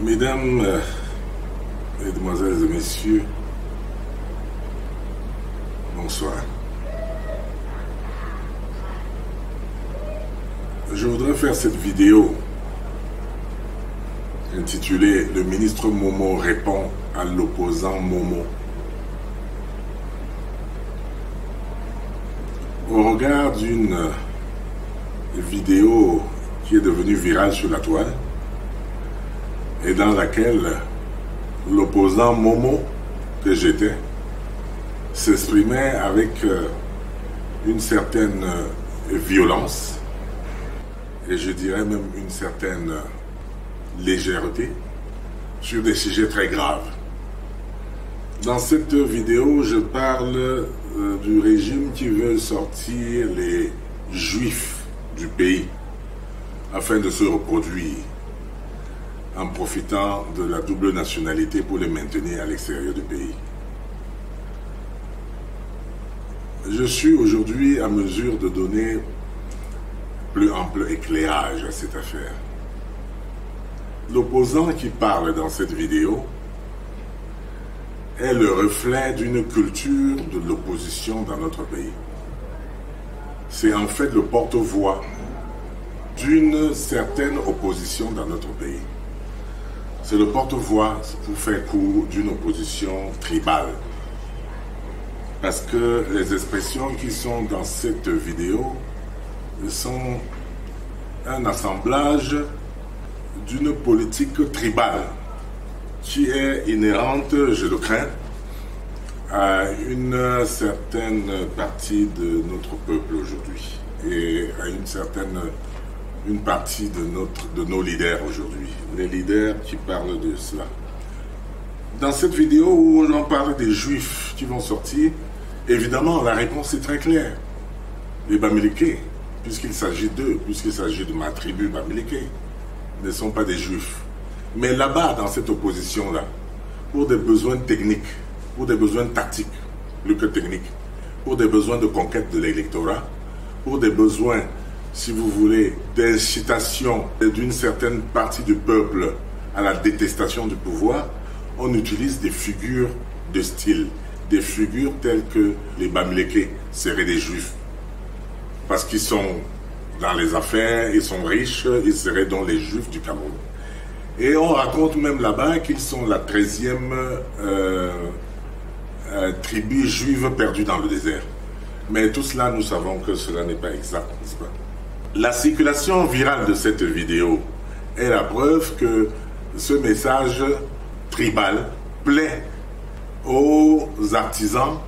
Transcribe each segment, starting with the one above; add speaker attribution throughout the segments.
Speaker 1: Mesdames, Mesdemoiselles et Messieurs, bonsoir. Je voudrais faire cette vidéo intitulée « Le ministre Momo répond à l'opposant Momo ». Au regard d'une vidéo qui est devenue virale sur la toile et dans laquelle l'opposant Momo que j'étais s'exprimait avec une certaine violence et je dirais même une certaine légèreté sur des sujets très graves. Dans cette vidéo, je parle du régime qui veut sortir les juifs du pays afin de se reproduire en profitant de la double nationalité pour les maintenir à l'extérieur du pays. Je suis aujourd'hui à mesure de donner plus ample éclairage à cette affaire. L'opposant qui parle dans cette vidéo est le reflet d'une culture de l'opposition dans notre pays. C'est en fait le porte-voix d'une certaine opposition dans notre pays. C'est le porte-voix, pour faire court, d'une opposition tribale. Parce que les expressions qui sont dans cette vidéo sont un assemblage d'une politique tribale qui est inhérente, je le crains, à une certaine partie de notre peuple aujourd'hui et à une partie de nos leaders aujourd'hui, les leaders qui parlent de cela. Dans cette vidéo où on parle des juifs qui vont sortir, évidemment la réponse est très claire. Les Bamilékés, puisqu'il s'agit d'eux, puisqu'il s'agit de ma tribu Bamiléké, ne sont pas des juifs. Mais là-bas, dans cette opposition-là, pour des besoins techniques, pour des besoins tactiques, plus que techniques, pour des besoins de conquête de l'électorat, pour des besoins, si vous voulez, d'incitation d'une certaine partie du peuple à la détestation du pouvoir, on utilise des figures de style, des figures telles que les Bamilékés seraient des juifs. Parce qu'ils sont dans les affaires, ils sont riches, ils seraient donc les juifs du Cameroun. Et on raconte même là-bas qu'ils sont la 13e tribu juive perdue dans le désert. Mais tout cela, nous savons que cela n'est pas exact, n'est-ce pas? La circulation virale de cette vidéo est la preuve que ce message tribal plaît aux artisans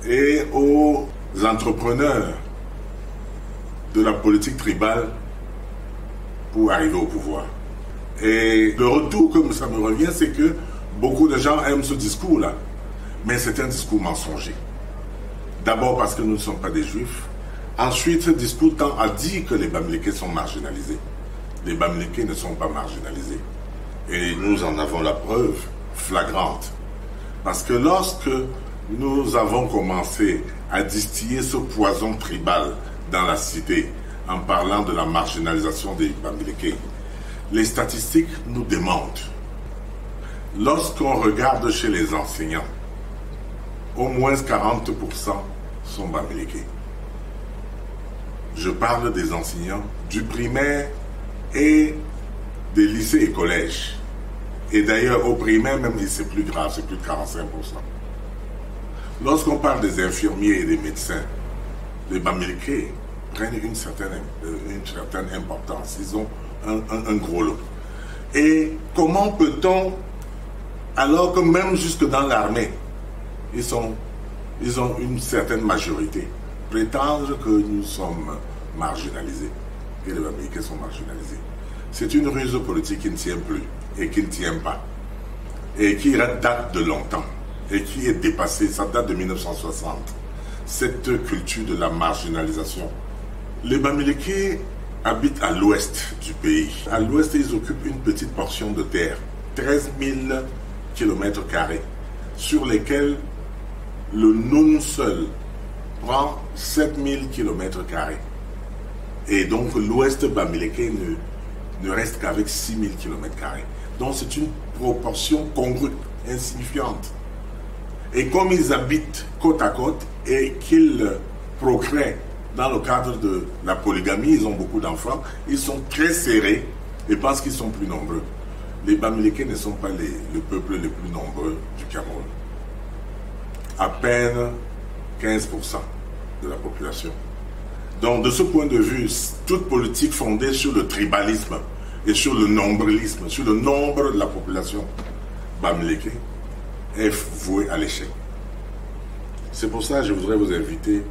Speaker 1: et aux entrepreneurs de la politique tribale pour arriver au pouvoir. Et le retour, comme ça me revient, c'est que beaucoup de gens aiment ce discours-là. Mais c'est un discours mensonger. D'abord parce que nous ne sommes pas des juifs. Ensuite, ce discours tend à dire que les Bamilékés sont marginalisés. Les Bamilékés ne sont pas marginalisés. Et nous en avons la preuve flagrante. Parce que lorsque nous avons commencé à distiller ce poison tribal dans la cité, en parlant de la marginalisation des Bamilékés, les statistiques nous démentent. Lorsqu'on regarde chez les enseignants, au moins 40% sont Bamilékés. Je parle des enseignants du primaire et des lycées et collèges. Et d'ailleurs, au primaire, même, c'est plus grave, c'est plus de 45%. Lorsqu'on parle des infirmiers et des médecins, les Bamilékés prennent une certaine importance. Ils ont un gros lot. Et comment peut-on, alors que même jusque dans l'armée, ils ont une certaine majorité, prétendre que nous sommes marginalisés, que les Bamilékés sont marginalisés? C'est une ruse politique qui ne tient plus et qui ne tient pas, et qui date de longtemps, et qui est dépassée, ça date de 1960, cette culture de la marginalisation. Les Bamilékés habitent à l'ouest du pays. À l'ouest, ils occupent une petite portion de terre, 13 000 km², sur lesquels le Noun seul prend 7 000 km². Et donc l'ouest Bamiléké ne reste qu'avec 6000 km². Donc c'est une proportion congrue, insignifiante. Et comme ils habitent côte à côte et qu'ils procréent dans le cadre de la polygamie, ils ont beaucoup d'enfants, ils sont très serrés et pensent qu'ils sont plus nombreux. Les Bamileke ne sont pas le peuple le plus nombreux du Cameroun. À peine 15% de la population. Donc de ce point de vue, toute politique fondée sur le tribalisme et sur le nombrilisme, sur le nombre de la population Bamileke, est vouée à l'échec. C'est pour ça que je voudrais vous inviter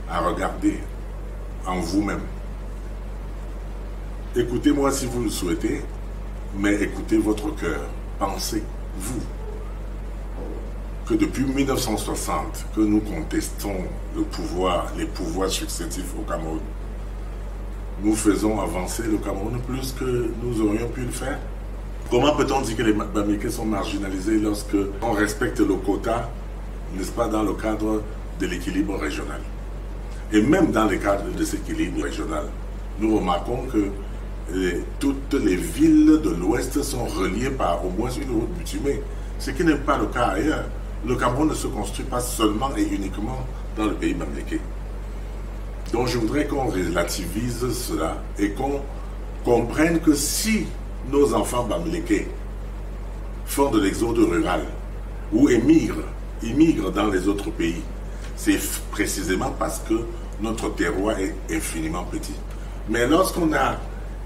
Speaker 1: à regarder en vous-même. Écoutez-moi si vous le souhaitez, mais écoutez votre cœur. Pensez, vous, que depuis 1960, que nous contestons le pouvoir, les pouvoirs successifs au Cameroun, nous faisons avancer le Cameroun plus que nous aurions pu le faire. Comment peut-on dire que les Bamileke sont marginalisés lorsque on respecte le quota, n'est-ce pas, dans le cadre de l'équilibre régional? Et même dans le cadre de cet équilibre régional, nous remarquons que toutes les villes de l'Ouest sont reliées par au moins une route bitumée, ce qui n'est pas le cas ailleurs. Le Cameroun ne se construit pas seulement et uniquement dans le pays Bamileke. Donc je voudrais qu'on relativise cela et qu'on comprenne que si nos enfants Bamileke font de l'exode rural ou immigrent dans les autres pays, c'est précisément parce que notre terroir est infiniment petit. Mais lorsqu'on a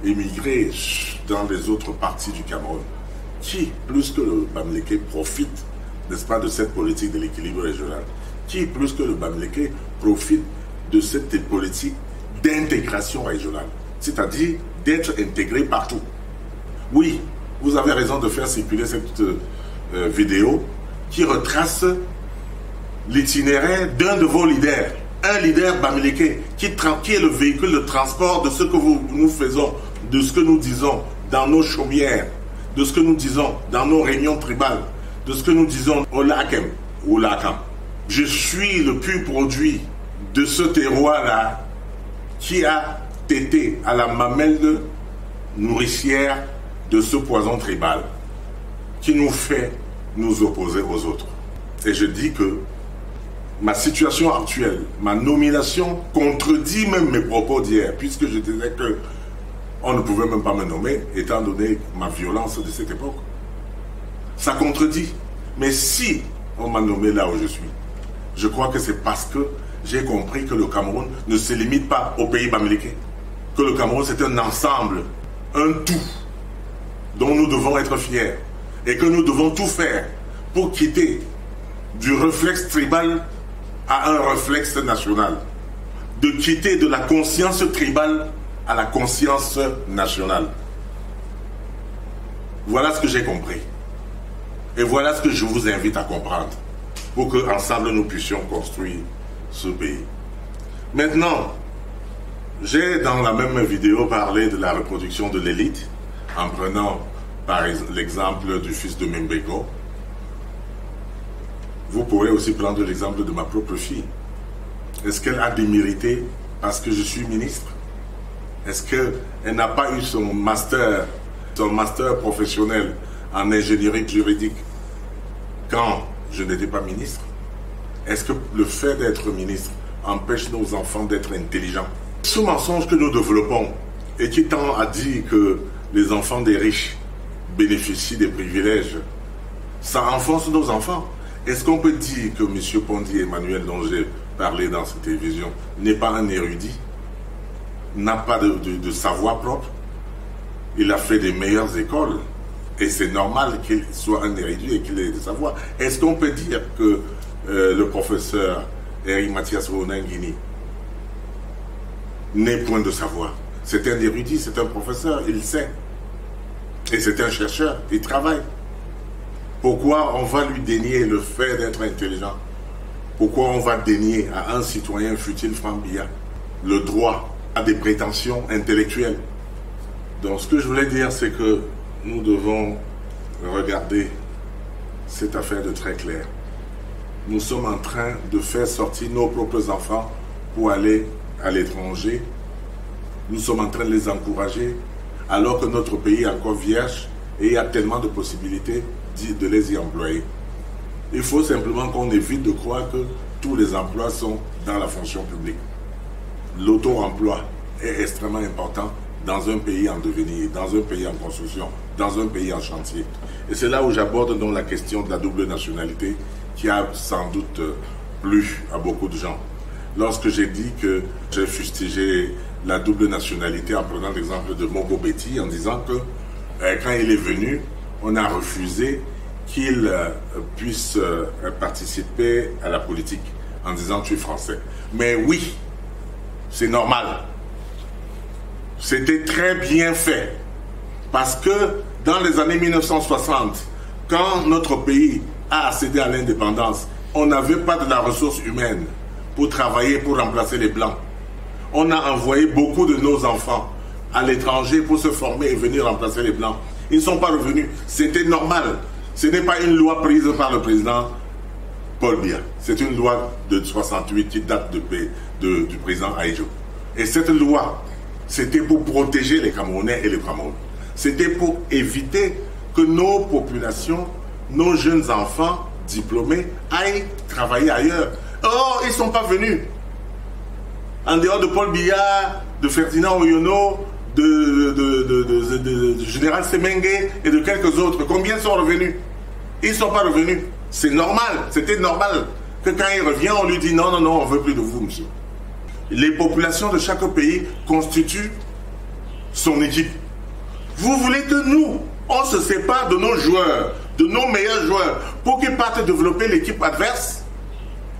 Speaker 1: émigré dans les autres parties du Cameroun, qui, plus que le Bamileke, profite, n'est-ce pas, de cette politique de l'équilibre régional? Qui, plus que le Bamileke, profite de cette politique d'intégration régionale, c'est-à-dire d'être intégré partout? Oui, vous avez raison de faire circuler cette vidéo qui retrace l'itinéraire d'un de vos leaders, un leader Bamileke, qui est le véhicule de transport de ce que nous faisons, de ce que nous disons dans nos chaumières, de ce que nous disons dans nos réunions tribales, de ce que nous disons au Lakem ou au Lakam. Je suis le pur produit de ce terroir-là qui a tété à la mamelle nourricière de ce poison tribal qui nous fait nous opposer aux autres. Et je dis que ma situation actuelle, ma nomination contredit même mes propos d'hier, puisque je disais que on ne pouvait même pas me nommer, étant donné ma violence de cette époque. Ça contredit. Mais si on m'a nommé là où je suis, je crois que c'est parce que j'ai compris que le Cameroun ne se limite pas au pays Bamileke. Que le Cameroun, c'est un ensemble, un tout, dont nous devons être fiers. Et que nous devons tout faire pour quitter du réflexe tribal à un réflexe national. De quitter de la conscience tribale à la conscience nationale. Voilà ce que j'ai compris. Et voilà ce que je vous invite à comprendre pour qu'ensemble nous puissions construire ce pays. Maintenant, j'ai dans la même vidéo parlé de la reproduction de l'élite en prenant par l'exemple du fils de Membeko. Vous pourrez aussi prendre l'exemple de ma propre fille. Est-ce qu'elle a démérité parce que je suis ministre? Est-ce qu'elle n'a pas eu son master professionnel en ingénierie juridique quand je n'étais pas ministre? Est-ce que le fait d'être ministre empêche nos enfants d'être intelligents? Ce mensonge que nous développons et qui tend à dire que les enfants des riches bénéficient des privilèges, ça enfonce nos enfants. Est-ce qu'on peut dire que M. Pondy Emmanuel, dont j'ai parlé dans cette télévision, n'est pas un érudit, n'a pas de savoir propre? Il a fait des meilleures écoles et c'est normal qu'il soit un érudit et qu'il ait des savoirs. Est-ce qu'on peut dire que le professeur Eric Mathias Ronangini n'est point de savoir? C'est un érudit, c'est un professeur, il sait. Et c'est un chercheur, il travaille. Pourquoi on va lui dénier le fait d'être intelligent? Pourquoi on va dénier à un citoyen futile Frambia le droit à des prétentions intellectuelles? Donc ce que je voulais dire, c'est que nous devons regarder cette affaire de très clair. Nous sommes en train de faire sortir nos propres enfants pour aller à l'étranger. Nous sommes en train de les encourager alors que notre pays est encore vierge et il y a tellement de possibilités de les y employer. Il faut simplement qu'on évite de croire que tous les emplois sont dans la fonction publique. L'auto-emploi est extrêmement important dans un pays en devenir, dans un pays en construction, dans un pays en chantier. Et c'est là où j'aborde donc la question de la double nationalité qui a sans doute plu à beaucoup de gens. Lorsque j'ai dit que j'ai fustigé la double nationalité en prenant l'exemple de Mogo Betty en disant que quand il est venu, on a refusé qu'il puisse participer à la politique en disant tu es français. Mais oui, c'est normal. C'était très bien fait. Parce que dans les années 1960, quand notre pays a accédé à l'indépendance, on n'avait pas de la ressource humaine pour travailler, pour remplacer les Blancs. On a envoyé beaucoup de nos enfants à l'étranger pour se former et venir remplacer les Blancs. Ils ne sont pas revenus. C'était normal. Ce n'est pas une loi prise par le président Paul Biya. C'est une loi de 68 qui date du président Ahidjo. Et cette loi, c'était pour protéger les Camerounais et les Camerounais. C'était pour éviter que nos populations, nos jeunes enfants diplômés aillent travailler ailleurs. Or, ils ne sont pas venus. En dehors de Paul Biya, de Ferdinand Oyono, de Général Semengue et de quelques autres, combien sont revenus? Ils ne sont pas revenus. C'est normal, c'était normal que quand il revient, on lui dit non, non, non, on ne veut plus de vous, monsieur. Les populations de chaque pays constituent son équipe. Vous voulez que nous, on se sépare de nos joueurs, de nos meilleurs joueurs, pour qu'ils partent développer l'équipe adverse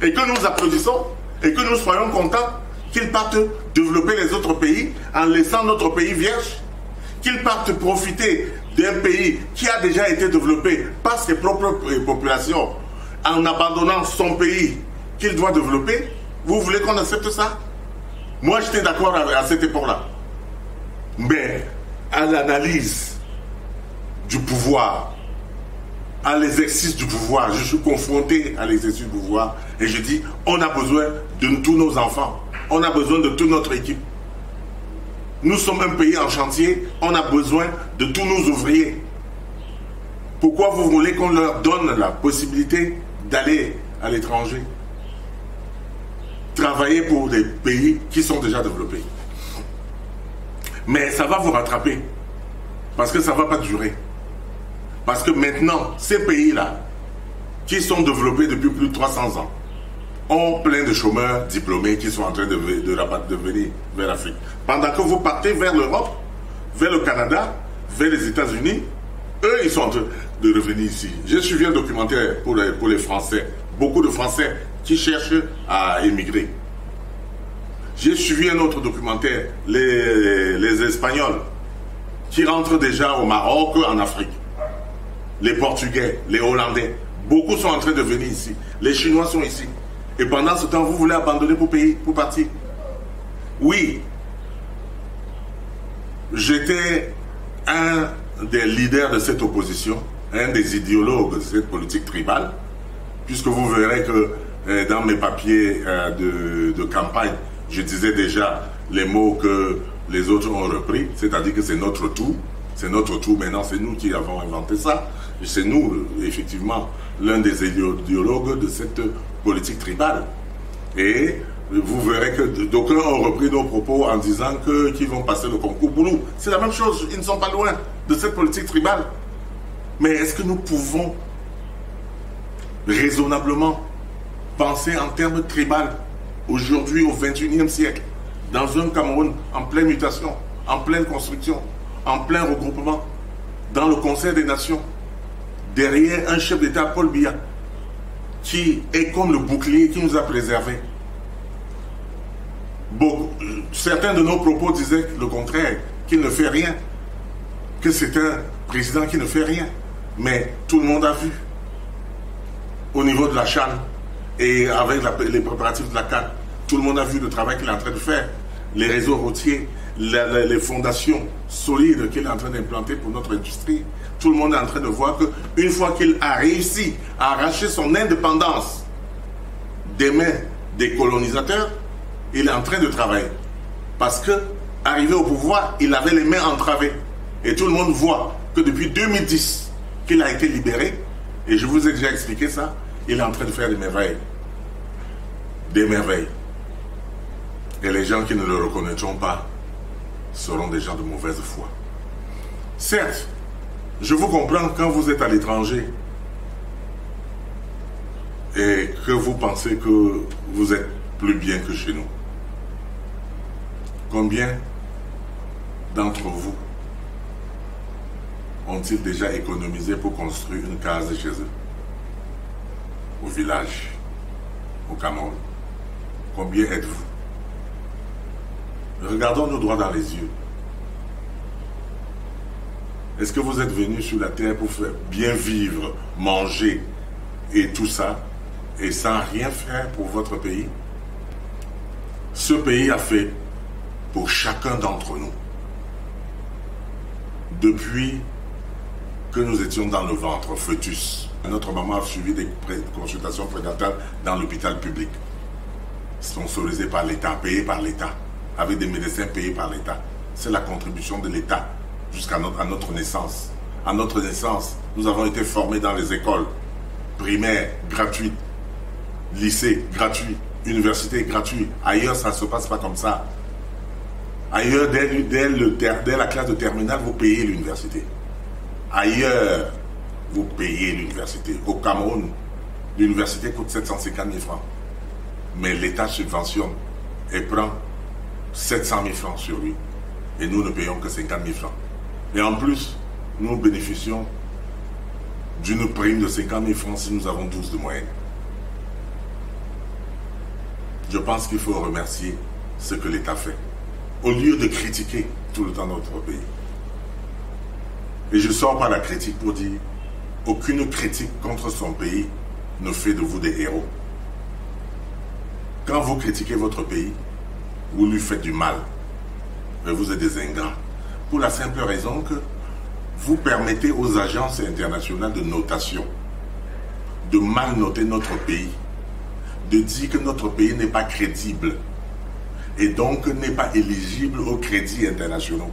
Speaker 1: et que nous applaudissons et que nous soyons contents qu'ils partent développer les autres pays en laissant notre pays vierge, qu'ils partent profiter d'un pays qui a déjà été développé par ses propres populations en abandonnant son pays qu'il doit développer. Vous voulez qu'on accepte ça? Moi, j'étais d'accord à cette époque-là. Mais à l'analyse du pouvoir, à l'exercice du pouvoir, je suis confronté à l'exercice du pouvoir et je dis, on a besoin de tous nos enfants, on a besoin de toute notre équipe. Nous sommes un pays en chantier, on a besoin de tous nos ouvriers. Pourquoi vous voulez qu'on leur donne la possibilité d'aller à l'étranger, travailler pour des pays qui sont déjà développés? Mais ça va vous rattraper, parce que ça ne va pas durer. Parce que maintenant, ces pays-là, qui sont développés depuis plus de 300 ans, ont plein de chômeurs diplômés qui sont en train de venir vers l'Afrique. Pendant que vous partez vers l'Europe, vers le Canada, vers les États-Unis, eux, ils sont en train de revenir ici. J'ai suivi un documentaire pour les Français, beaucoup de Français qui cherchent à émigrer. J'ai suivi un autre documentaire, les Espagnols, qui rentrent déjà au Maroc, en Afrique. Les Portugais, les Hollandais, beaucoup sont en train de venir ici. Les Chinois sont ici. Et pendant ce temps, vous voulez abandonner pour partir? Oui. J'étais un des leaders de cette opposition, un des idéologues de cette politique tribale, puisque vous verrez que dans mes papiers de campagne, je disais déjà les mots que les autres ont repris, c'est-à-dire que c'est notre tour. C'est notre tour maintenant, c'est nous qui avons inventé ça. C'est nous, effectivement, l'un des idéologues de cette politique tribale. Et vous verrez que d'aucuns ont repris nos propos en disant qu'ils vont passer le concours pour nous. C'est la même chose, ils ne sont pas loin de cette politique tribale. Mais est-ce que nous pouvons raisonnablement penser en termes tribal aujourd'hui au XXIe siècle, dans un Cameroun en pleine mutation, en pleine construction, en plein regroupement, dans le Conseil des Nations, derrière un chef d'État, Paul Biya, qui est comme le bouclier qui nous a préservés. Bon, certains de nos propos disaient le contraire, qu'il ne fait rien, que c'est un président qui ne fait rien. Mais tout le monde a vu, au niveau de la CHAN et avec les préparatifs de la CAN, tout le monde a vu le travail qu'il est en train de faire. Les réseaux routiers, les fondations solides qu'il est en train d'implanter pour notre industrie. Tout le monde est en train de voir qu'une fois qu'il a réussi à arracher son indépendance des mains des colonisateurs, il est en train de travailler. Parce que, arrivé au pouvoir, il avait les mains entravées. Et tout le monde voit que depuis 2010 qu'il a été libéré, et je vous ai déjà expliqué ça, il est en train de faire des merveilles. Des merveilles. Et les gens qui ne le reconnaîtront pas seront des gens de mauvaise foi. Certes, je vous comprends quand vous êtes à l'étranger et que vous pensez que vous êtes plus bien que chez nous. Combien d'entre vous ont-ils déjà économisé pour construire une case chez eux? Au village, au Cameroun. Combien êtes-vous? Regardons-nous droit dans les yeux. Est-ce que vous êtes venus sur la terre pour faire bien vivre, manger et tout ça, et sans rien faire pour votre pays? Ce pays a fait pour chacun d'entre nous. Depuis que nous étions dans le ventre, fœtus, notre maman a suivi des consultations prénatales dans l'hôpital public, sponsorisé par l'État, payé par l'État, avec des médecins payés par l'État. C'est la contribution de l'État jusqu'à notre naissance. À notre naissance, nous avons été formés dans les écoles primaires gratuites, lycées gratuits, universités gratuites. Ailleurs, ça ne se passe pas comme ça. Ailleurs, dès la classe de terminale, vous payez l'université. Ailleurs, vous payez l'université. Au Cameroun, l'université coûte 750 000 francs. Mais l'État subventionne et prend 700 000 francs sur lui. Et nous ne payons que 50 000 francs. Et en plus, nous bénéficions d'une prime de 50 000 francs si nous avons 12 de moyenne. Je pense qu'il faut remercier ce que l'État fait, au lieu de critiquer tout le temps notre pays. Et je sors par la critique pour dire, aucune critique contre son pays ne fait de vous des héros. Quand vous critiquez votre pays, vous lui faites du mal. Mais vous êtes des ingrats. Pour la simple raison que vous permettez aux agences internationales de notation de mal noter notre pays, de dire que notre pays n'est pas crédible et donc n'est pas éligible aux crédits internationaux.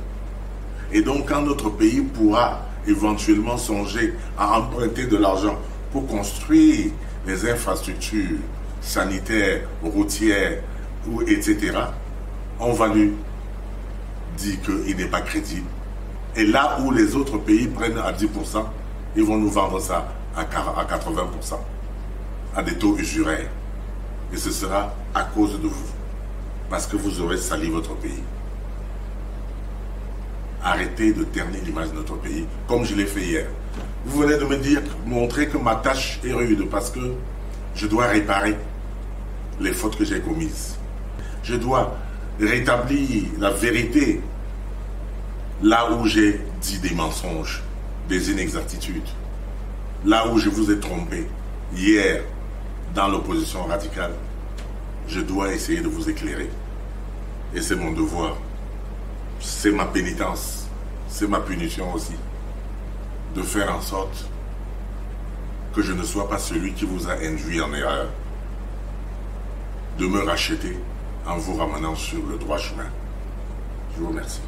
Speaker 1: Et donc quand notre pays pourra éventuellement songer à emprunter de l'argent pour construire les infrastructures sanitaires, routières, etc., on va lui dire qu'il n'est pas crédible. Et là où les autres pays prennent à 10%, ils vont nous vendre ça à 80%, à des taux usuraires. Et ce sera à cause de vous, parce que vous aurez sali votre pays. Arrêtez de ternir l'image de notre pays, comme je l'ai fait hier. Vous venez de me dire, montrer que ma tâche est rude, parce que je dois réparer les fautes que j'ai commises. Je dois rétablir la vérité là où j'ai dit des mensonges, des inexactitudes, là où je vous ai trompé hier dans l'opposition radicale. Je dois essayer de vous éclairer. Et c'est mon devoir. C'est ma pénitence. C'est ma punition aussi. De faire en sorte que je ne sois pas celui qui vous a induit en erreur. De me racheter en vous ramenant sur le droit chemin. Je vous remercie.